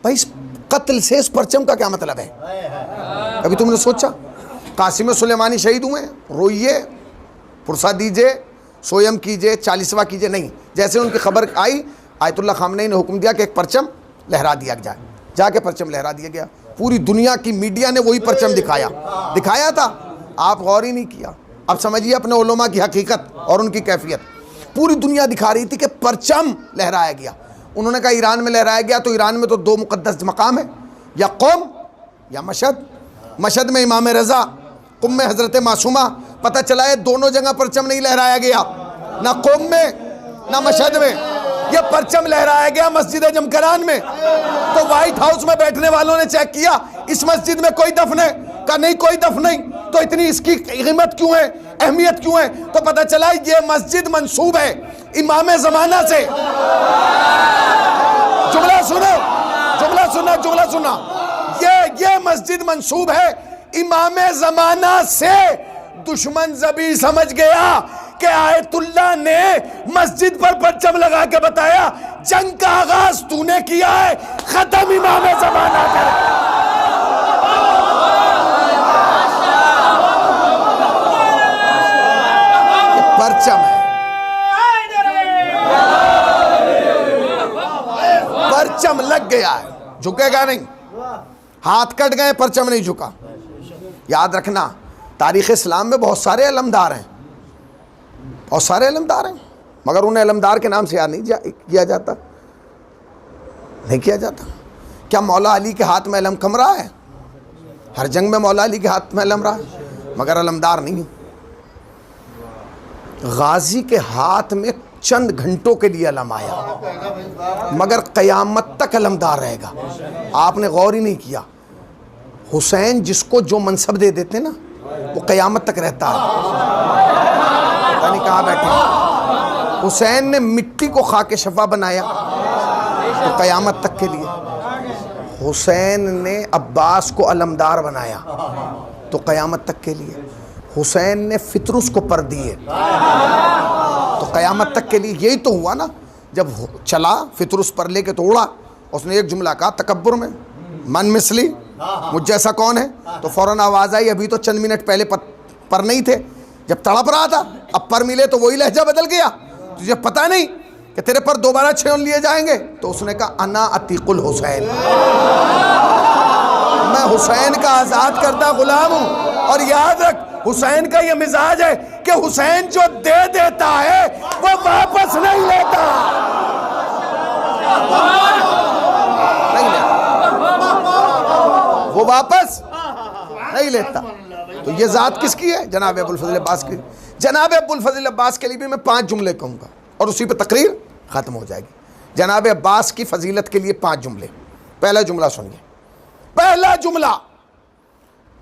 भाई इस कत्ल से इस परचम का क्या मतलब है? कभी तुमने सोचा? कासिम सुलेमानी शहीद हुए, रोइए, पुरसा दीजिए, सोयम कीजिए, 40वां कीजिए, नहीं। जैसे उनकी खबर आई, आयतुल्लाह खामनाई ने हुक्म दिया कि एक परचम लहरा दिया जाए। जाके परचम लहरा दिया गया। पूरी दुनिया की मीडिया ने वही परचम दिखाया था। आप गौर ही नहीं किया। अब समझिए अपने उलमा की हकीकत और उनकी कैफियत। पूरी दुनिया दिखा रही थी कि परचम लहराया गया। उन्होंने कहा ईरान में लहराया गया, तो ईरान में तो 2 मुक़द्दस मकाम है, या क़ौम या मशहद। मशहद में इमाम रज़ा, क़ुम में हज़रत मासूमा। पता चला है दोनों जगह परचम नहीं लहराया गया, ना क़ौम में ना मशहद में। यह परचम लहराया गया मस्जिद जमकरान में। तो वाइट हाउस में बैठने वालों ने चेक किया, इस मस्जिद में कोई दफन है? का नहीं, कोई दफन नहीं। तो इतनी इसकी कीमत क्यों है, अहमियत क्यों है? तो पता चला ये मस्जिद मंसूब है इमाम ज़माना से। जुमला सुना। ये मस्जिद मंसूब है इमाम ज़माना से। दुश्मन ज़बी समझ गया कि आयतुल्लाह ने मस्जिद पर परचम लगा के बताया, जंग का आगाज तूने किया है, खत्म इमाम ज़माना कर। परचम है, परचम लग गया है, झुकेगा नहीं। हाथ कट गए, परचम नहीं झुका। याद रखना, तारीख़ इस्लाम में बहुत सारे अलमदार हैं, बहुत सारे अलमदार हैं। मगर उन्हें अलमदार के नाम से याद नहीं किया जाता, नहीं किया जाता। क्या मौला अली के हाथ में अलम कम रहा है? हर जंग में मौला अली के हाथ में अलम रहा है, मगर अलमदार नहीं है। गाजी के हाथ में चंद घंटों के लिए अलम आया, मगर क़यामत तक अलमदार रहेगा। आपने गौर ही नहीं किया, हुसैन जिसको जो मनसब दे देते ना वो क़यामत तक रहता है। पता नहीं कहाँ बैठे। हुसैन ने मिट्टी को खाके शफा बनाया तो क़यामत तक के लिए। हुसैन ने अब्बास को अलमदार बनाया तो क़यामत तक के लिए। हुसैन ने फितरुस को पर दिए तो क़यामत तक के लिए। यही तो हुआ ना, जब चला फितरुस पर लेके तो उड़ा, उसने एक जुमला कहा तकब्बुर में, मन मिसली, मुझ जैसा कौन है? तो फ़ौरन आवाज़ आई, अभी तो चंद मिनट पहले पर नहीं थे, जब तड़प रहा था, अब पर मिले तो वही लहजा बदल गया। तुझे पता नहीं कि तेरे पर दोबारा छीन लिए जाएंगे? तो उसने कहा अना अतीकुल हुसैन, मैं हुसैन का आज़ाद करता गुलाम हूँ। और याद रख, हुसैन का ये मिजाज है कि हुसैन जो दे देता है वो वापस नहीं लेता, नहीं लेता, वो वापस नहीं लेता। तो ये ज़ात किसकी है? जनाब अबुल फजल अब्बास की। जनाब अबुल फजल अब्बास के लिए भी मैं 5 जुमले कहूँगा और उसी पर तकरीर ख़त्म हो जाएगी। जनाब अब्बास की फजीलत के लिए 5 जुमले। पहला जुमला सुनिए। पहला जुमला,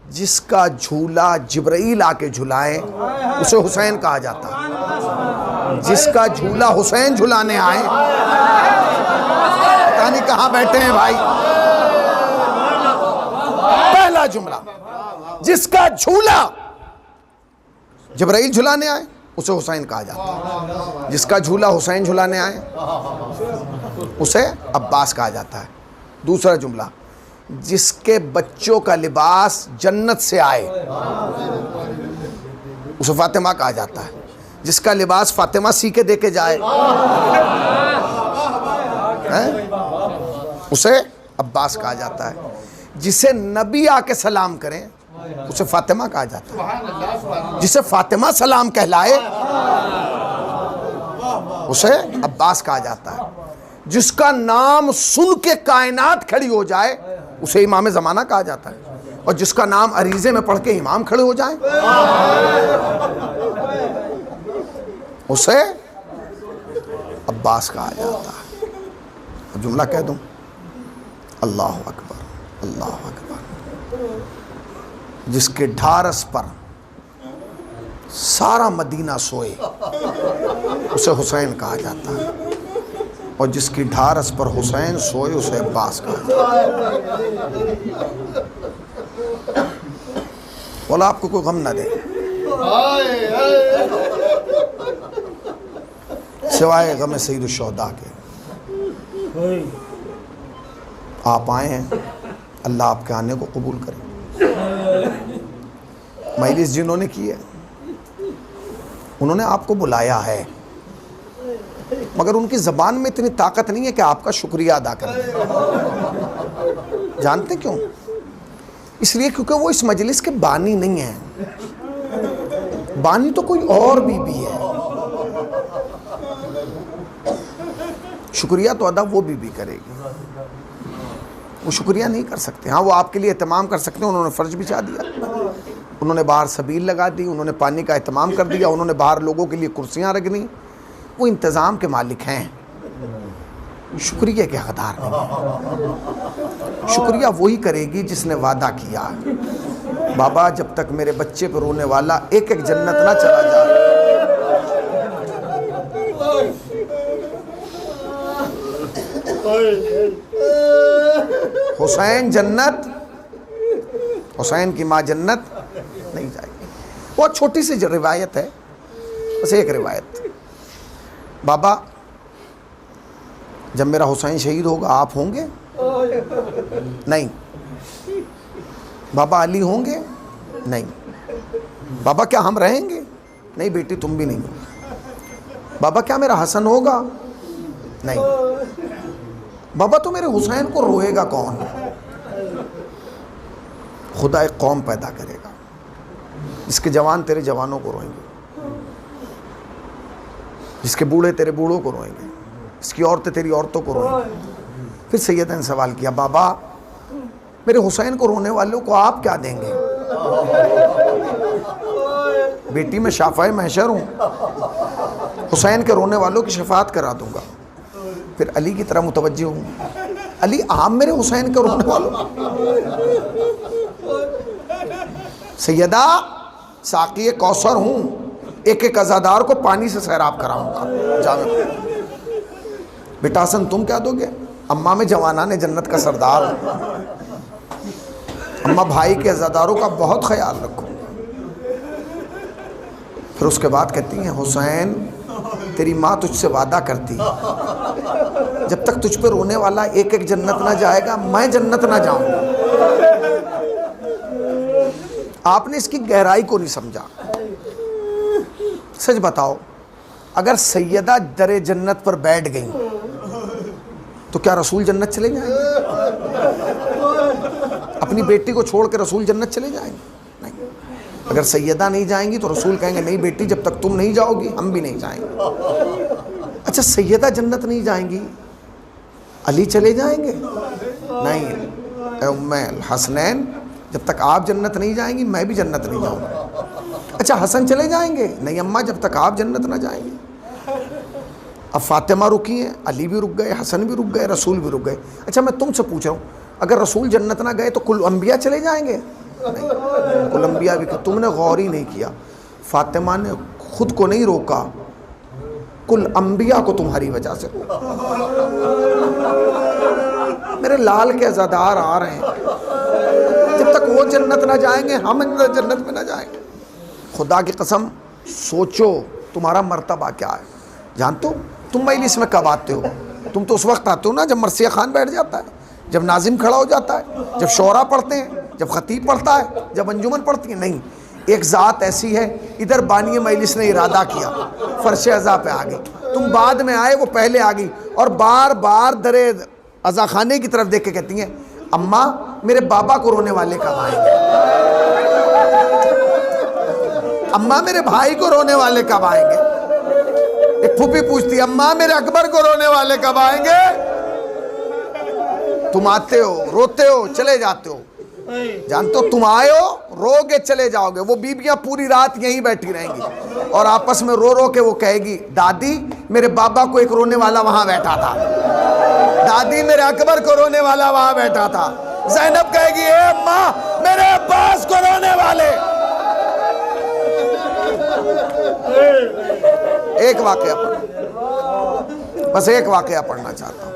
जिसका झूला जिब्राइल आके झुलाए उसे हुसैन कहा जाता है। जिसका झूला हुसैन झुलाने आए, पता नहीं कहाँ बैठे हैं भाई। पहला जुमला, जिसका झूला जिब्राइल झुलाने आए उसे हुसैन कहा जाता है। जिसका झूला हुसैन झुलाने आए उसे अब्बास कहा जाता है। दूसरा जुमला, जिसके बच्चों का लिबास जन्नत से आए उसे फातिमा कहा जाता है। जिसका लिबास फातिमा सी के दे के जाए उसे अब्बास कहा जाता है। जिसे नबी आके सलाम करें उसे फातिमा कहा जाता है। जिसे फातिमा सलाम कहलाए उसे अब्बास कहा जाता है। जिसका नाम सुन के कायनात खड़ी हो जाए उसे इमाम ज़माना कहा जाता है। और जिसका नाम अरीज़े में पढ़ के इमाम खड़े हो जाए उसे अब्बास कहा जाता है। अब जुमला कह दूं, अल्लाह अकबर, अल्लाह अकबर। जिसके ढारस पर सारा मदीना सोए उसे हुसैन कहा जाता है। और जिसकी ढारस पर हुसैन सोए उसे अब्बास कहा जाता है। बोला आपको कोई गम ना दे सिवाय गम सईद शुहदा के। आप आए हैं, अल्लाह आपके आने को कबूल करे। मजलिस जिन्होंने की है उन्होंने आपको बुलाया है, मगर उनकी ज़बान में इतनी ताकत नहीं है कि आपका शुक्रिया अदा करें। जानते क्यों? इसलिए क्योंकि वो इस मजलिस के बानी नहीं है। बानी तो कोई और बीबी है। शुक्रिया तो अदा वो बीबी करेगी, वो शुक्रिया नहीं कर सकते। हाँ, वो आपके लिए एहतमाम कर सकते हैं। उन्होंने फ़र्ज बिछा दिया, उन्होंने बाहर सबील लगा दी, उन्होंने पानी का एहतमाम कर दिया, उन्होंने बाहर लोगों के लिए कुर्सियाँ रख दी। वो इंतज़ाम के मालिक हैं, शुक्रिया के हक़दार नहीं। शुक्रिया वही करेगी जिसने वादा किया, बाबा जब तक मेरे बच्चे पर रोने वाला एक एक जन्नत ना चला जाए। हुसैन जन्नत, हुसैन की माँ जन्नत नहीं जाएगी। बहुत छोटी सी रिवायत है, बस एक रिवायत। बाबा जब मेरा हुसैन शहीद होगा आप होंगे? नहीं। बाबा अली होंगे? नहीं। बाबा क्या हम रहेंगे? नहीं बेटी तुम भी नहीं हो। बाबा क्या मेरा हसन होगा? नहीं। बाबा तो मेरे हुसैन को रोएगा कौन? खुदा एक कौम पैदा करेगा इसके जवान तेरे जवानों को रोएंगे। जिसके बूढ़े तेरे बूढ़ों को रोएंगे, इसकी औरतें तेरी औरतों को रोएंगी। फिर सैयदा ने सवाल किया, बाबा मेरे हुसैन को रोने वालों को आप क्या देंगे? बेटी मैं शाफ़ाए महशर हूँ, हुसैन के रोने वालों की शफात करा दूंगा। फिर अली की तरह मुतवज्जे हूँ, अली आप मेरे हुसैन के रोने वालों। सैयदा साक़ी कौसर हूँ, एक एक अज़ादार को पानी से सैराब कराऊंगा। जावे बेटा हसन तुम क्या दोगे? अम्मा में जवाना ने जन्नत का सरदार हूँ, अम्मा भाई के अज़ादारों का बहुत ख्याल रखो। फिर उसके बाद कहती हैं, हुसैन तेरी माँ तुझसे वादा करती जब तक तुझ पे रोने वाला एक एक जन्नत ना जाएगा मैं जन्नत ना जाऊंगा। आपने इसकी गहराई को नहीं समझा। सच बताओ, अगर सैयदा दरे जन्नत पर बैठ गई तो क्या रसूल जन्नत चले जाएंगे? अपनी बेटी को छोड़ के रसूल जन्नत चले जाएंगे? नहीं। अगर सैयदा नहीं जाएंगी तो रसूल कहेंगे नहीं बेटी जब तक तुम नहीं जाओगी हम भी नहीं जाएंगे। अच्छा सैयदा जन्नत नहीं जाएंगी, अली चले जाएंगे? नहीं। उम्मे हसनैन जब तक आप जन्नत नहीं जाएंगी मैं भी जन्नत नहीं जाऊंगा। अच्छा हसन चले जाएंगे? नहीं अम्मा जब तक आप जन्नत ना जाएंगे। अब फातिमा रुकी हैं, अली भी रुक गए, हसन भी रुक गए, रसूल भी रुक गए। अच्छा मैं तुमसे पूछ रहा हूँ, अगर रसूल जन्नत ना गए तो कुल अंबिया चले जाएंगे? नहीं, कुल अंबिया भी। तुमने गौर ही नहीं किया, फातिमा ने खुद को नहीं रोका, कुल अंबिया को तुम्हारी वजह से रोका। मेरे लाल के अज़ादार आ रहे हैं, जब तक वो जन्नत ना जाएंगे हम जन्नत में ना जाएंगे। खुदा की कसम सोचो तुम्हारा मर्तबा क्या है। जानते हो तुम मजलिस में कब आते हो? तुम तो उस वक्त आते हो ना जब मरसिया खान बैठ जाता है, जब नाजिम खड़ा हो जाता है, जब शोरा पढ़ते हैं, जब खतीब पढ़ता है, जब अंजुमन पढ़ती है। नहीं, एक ज़ात ऐसी है, इधर बानी मजलिस ने इरादा किया फर्श अज़ा पे आ गई, तुम बाद में आए वो पहले आ गई, और बार बार दरे अज़ा खाने की तरफ देख के कहती हैं अम्मा मेरे बाबा को रोने वाले कब आएंगे? अम्मा मेरे भाई को रोने वाले कब आएंगे? एक फूफी पूछती अम्मा मेरे अकबर को रोने वाले कब आएंगे? तुम आते हो, रोते हो, चले जाते हो। जानते हो तुम आए हो, रोगे चले जाओगे। वो बीबियां पूरी रात यहीं बैठी रहेंगी और आपस में रो रो के वो कहेगी दादी मेरे बाबा को एक रोने वाला वहां बैठा था, दादी मेरे अकबर को रोने वाला वहां बैठा था। ज़ैनब कहेगी ए अम्मा मेरे अब्बास को रोने वाले। एक वाकया पढ़, बस एक वाकया पढ़ना चाहता हूं,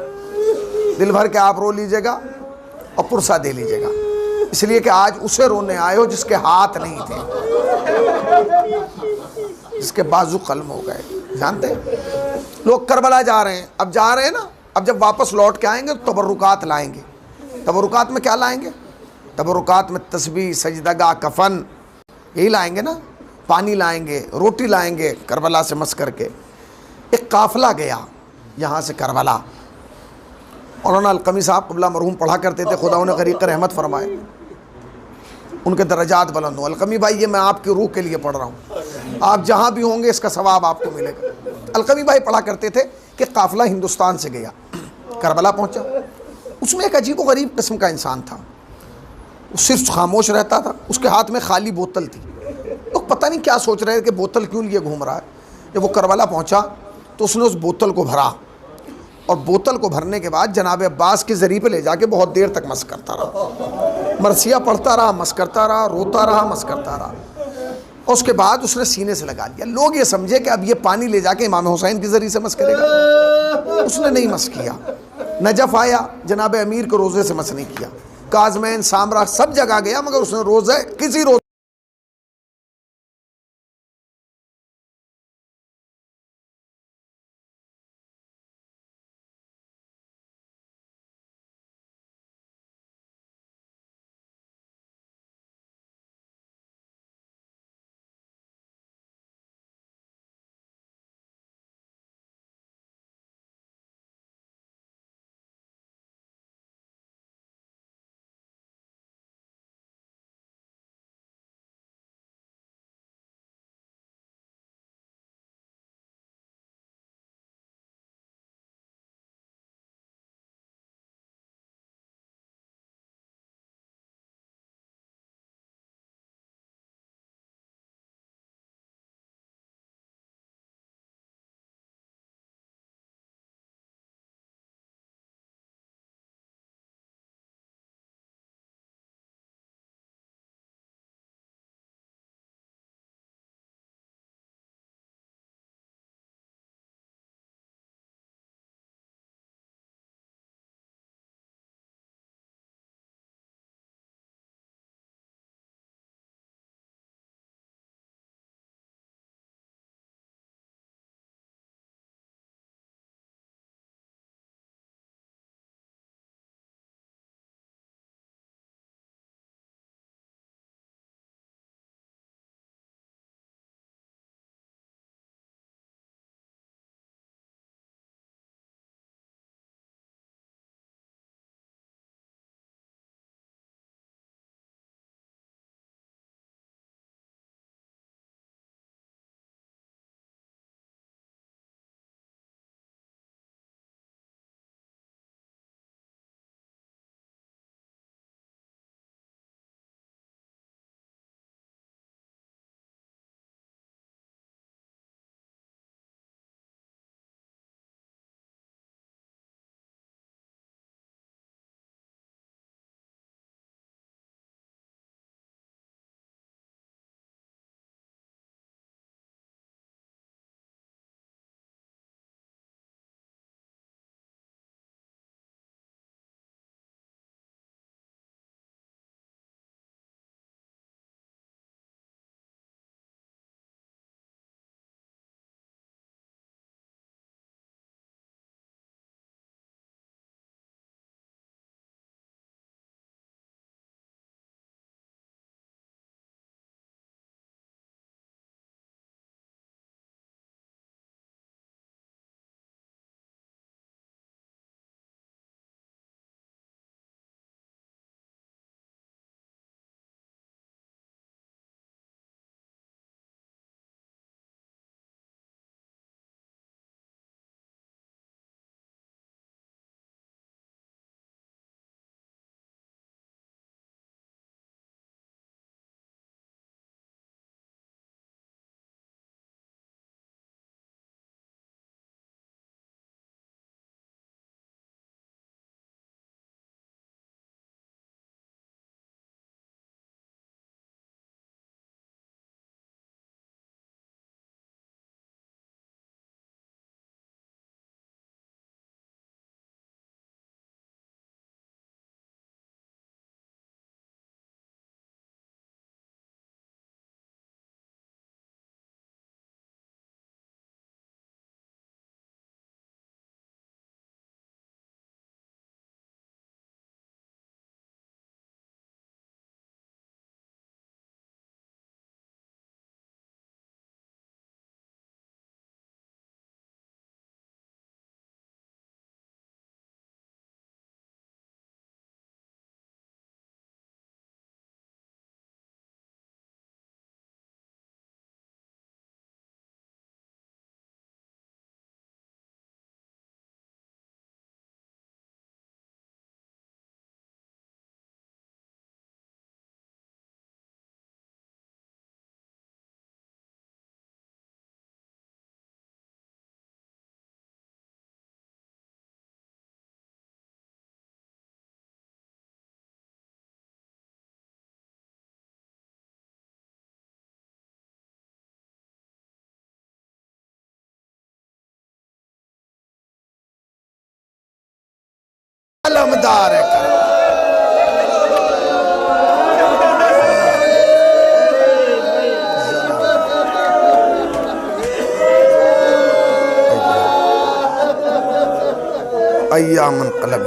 दिल भर के आप रो लीजिएगा और पुरसा दे लीजिएगा, इसलिए कि आज उसे रोने आए हो जिसके हाथ नहीं थे, जिसके बाजू कलम हो गए। जानते लोग करबला जा रहे हैं, अब जा रहे हैं ना, अब जब वापस लौट के आएंगे तो तबरुकात लाएंगे। तबरुकात में क्या लाएंगे? तबरुकात में तस्बीह, सजदगा, कफन, यही लाएंगे ना। पानी लाएंगे, रोटी लाएंगे करबला से मस करके। एक काफिला गया यहाँ से करबला, मौलाना अलकमी साहब क़िबला मरहूम पढ़ा करते थे, खुदा उन्हें ग़रीक़ रहमत फरमाए, उनके दर्जात बुलंद हो। अलकमी भाई ये मैं आपकी रूह के लिए पढ़ रहा हूँ, आप जहाँ भी होंगे इसका सवाब आपको मिलेगा। अलकमी भाई पढ़ा करते थे कि काफिला हिंदुस्तान से गया, करबला पहुँचा, उसमें एक अजीब व गरीब किस्म का इंसान था, वो सिर्फ खामोश रहता था, उसके हाथ में खाली बोतल थी। लोग पता नहीं क्या सोच रहे थे कि बोतल क्यों लिए घूम रहा है। जब वो करबला पहुंचा तो उसने उस बोतल को भरा, और बोतल को भरने के बाद जनाब अब्बास के ज़रिए पे ले जाके बहुत देर तक मस करता रहा, मरसिया पढ़ता रहा, मस करता रहा, रोता रहा, मस करता रहा। और उसके बाद उसने सीने से लगा लिया। लोग ये समझे कि अब ये पानी ले जाके इमाम हुसैन के ज़रिए से मस करेगा। उसने नहीं मस किया। नजफ़ आया, जनाब अमीर को रोज़े से मस नहीं किया। काज़मैन, सामरा सब जगह गया, मगर उसने रोज़े किसी रोज़े ताबेदार है करम। अय्यामन क़लब